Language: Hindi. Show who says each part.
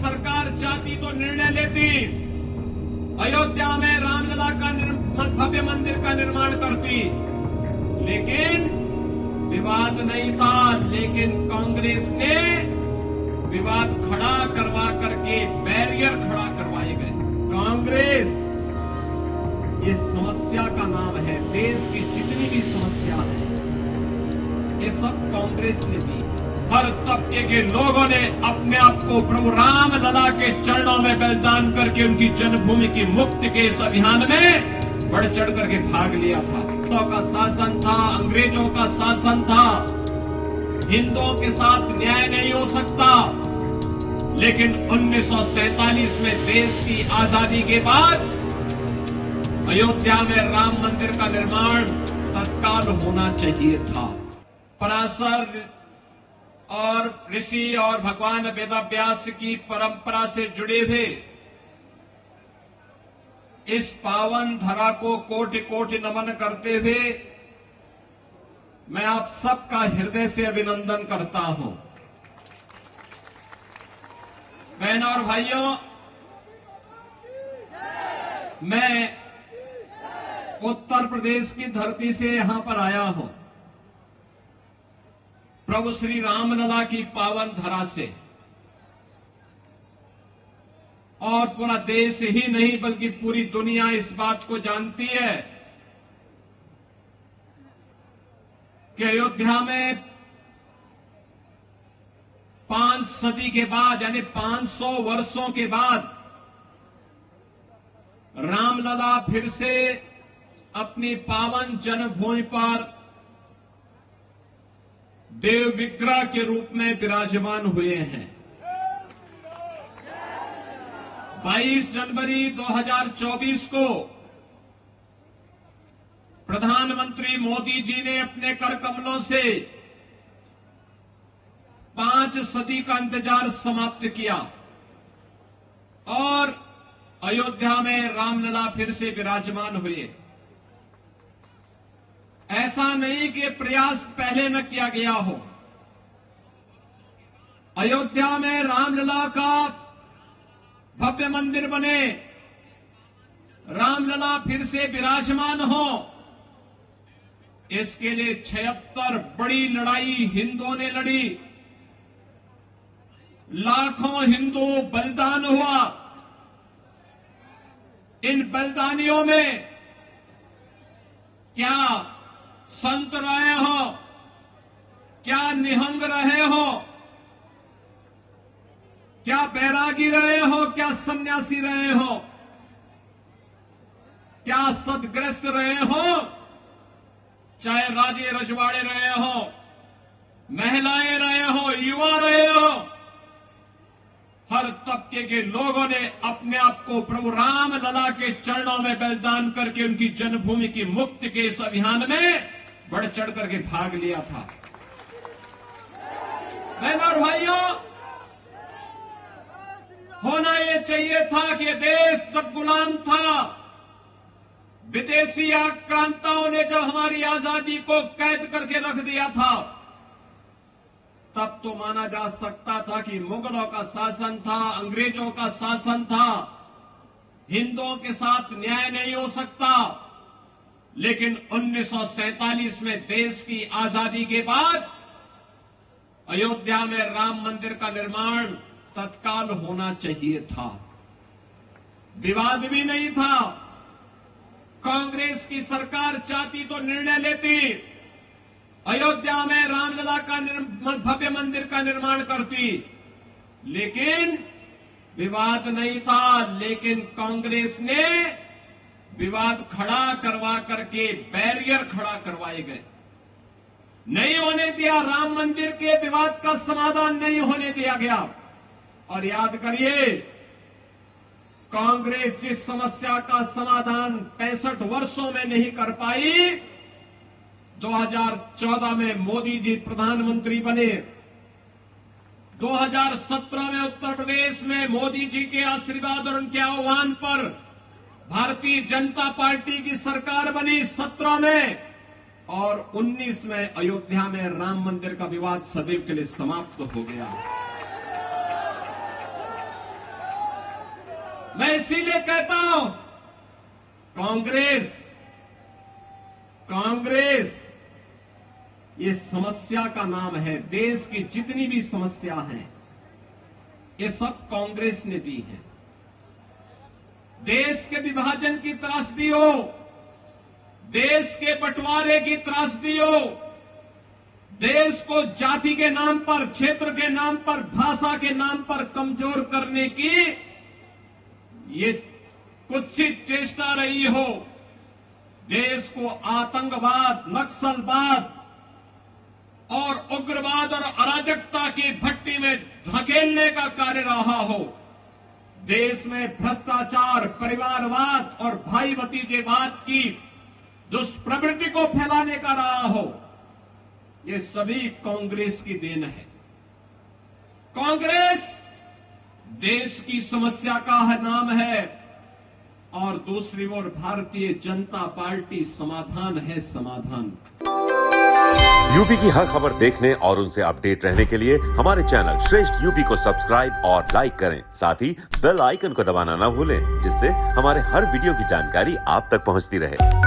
Speaker 1: सरकार चाहती तो निर्णय लेती, अयोध्या में रामलला का भव्य मंदिर का निर्माण करती, लेकिन विवाद नहीं था। लेकिन कांग्रेस ने विवाद खड़ा करवा करके बैरियर खड़ा करवाए गए। कांग्रेस, ये समस्या का नाम है। देश की जितनी भी समस्या है ये सब कांग्रेस ने दी। हर तबके के लोगों ने अपने आप को प्रभु रामलला के चरणों में बलिदान करके उनकी जन्मभूमि की मुक्ति के इस अभियान में बढ़ चढ़ करके भाग लिया था। अंग्रेजों का शासन था, अंग्रेजों का शासन था, हिंदुओं के साथ न्याय नहीं हो सकता। लेकिन 1947 में देश की आजादी के बाद अयोध्या में राम मंदिर का निर्माण तत्काल होना चाहिए था। पराशर और ऋषि और भगवान वेदव्यास की परंपरा से जुड़े हुए इस पावन धरा को कोटि कोटि नमन करते हुए मैं आप सबका हृदय से अभिनंदन करता हूं। बहनों और भाइयों, मैं उत्तर प्रदेश की धरती से यहां पर आया हूं, प्रभु श्री रामलला की पावन धरा से। और पूरा देश ही नहीं बल्कि पूरी दुनिया इस बात को जानती है कि अयोध्या में 5 सदी के बाद, यानी 500 वर्षों के बाद रामलला फिर से अपनी पावन जन्मभूमि पर देव विग्रह के रूप में विराजमान हुए हैं। 22 जनवरी 2024 को प्रधानमंत्री मोदी जी ने अपने कर कमलों से 5 सदी का इंतजार समाप्त किया और अयोध्या में रामलला फिर से विराजमान हुए। ऐसा नहीं कि प्रयास पहले न किया गया हो। अयोध्या में रामलला का भव्य मंदिर बने, रामलला फिर से विराजमान हो, इसके लिए 76 बड़ी लड़ाई हिंदुओं ने लड़ी। लाखों हिंदू बलिदान हुआ। इन बलिदानियों में क्या संत रहे हो, क्या निहंग रहे हो, क्या बैरागी रहे हो, क्या सन्यासी रहे हो, क्या सदग्रस्त रहे हो, चाहे राजे रजवाड़े रहे हो, महिलाएं रहे हो, युवा रहे हो, हर तबके के लोगों ने अपने आप को प्रभु रामलला के चरणों में बलिदान करके उनकी जन्मभूमि की मुक्ति के इस अभियान में बढ़ चढ़ करके भाग लिया था। बहनों और भाइयों, होना यह चाहिए था कि देश जब गुलाम था, विदेशी आक्रांताओं ने जब हमारी आजादी को कैद करके रख दिया था, तब तो माना जा सकता था कि मुगलों का शासन था, अंग्रेजों का शासन था, हिंदुओं के साथ न्याय नहीं हो सकता। लेकिन 1947 में देश की आजादी के बाद अयोध्या में राम मंदिर का निर्माण तत्काल होना चाहिए था। विवाद भी नहीं था। कांग्रेस की सरकार चाहती तो निर्णय लेती, अयोध्या में रामलला का भव्य मंदिर का निर्माण करती, लेकिन विवाद नहीं था। लेकिन कांग्रेस ने विवाद खड़ा करवा करके बैरियर खड़ा करवाए गए। नहीं होने दिया, राम मंदिर के विवाद का समाधान नहीं होने दिया गया। और याद करिए, कांग्रेस जिस समस्या का समाधान 65 वर्षों में नहीं कर पाई, 2014 में मोदी जी प्रधानमंत्री बने, 2017 में उत्तर प्रदेश में मोदी जी के आशीर्वाद और उनके आह्वान पर भारतीय जनता पार्टी की सरकार बनी 17 में, और 19 में अयोध्या में राम मंदिर का विवाद सदैव के लिए समाप्त हो गया। मैं इसीलिए कहता हूं, कांग्रेस ये समस्या का नाम है। देश की जितनी भी समस्या हैं, ये सब कांग्रेस ने दी है। देश के विभाजन की त्रासदी हो, देश के बंटवारे की त्रासदी हो, देश को जाति के नाम पर, क्षेत्र के नाम पर, भाषा के नाम पर कमजोर करने की ये कुत्सित चेष्टा रही हो, देश को आतंकवाद, नक्सलवाद और उग्रवाद और अराजकता की भट्टी में धकेलने का कार्य रहा हो, देश में भ्रष्टाचार, परिवारवाद और भाई भतीजेवाद की दुष्प्रवृत्ति को फैलाने का रहा हो, ये सभी कांग्रेस की देन है। कांग्रेस देश की समस्या का नाम है और दूसरी ओर भारतीय जनता पार्टी समाधान है, समाधान।
Speaker 2: यूपी की हर खबर देखने और उनसे अपडेट रहने के लिए हमारे चैनल श्रेष्ठ यूपी को सब्सक्राइब और लाइक करें। साथ ही बेल आइकन को दबाना ना भूलें, जिससे हमारे हर वीडियो की जानकारी आप तक पहुंचती रहे।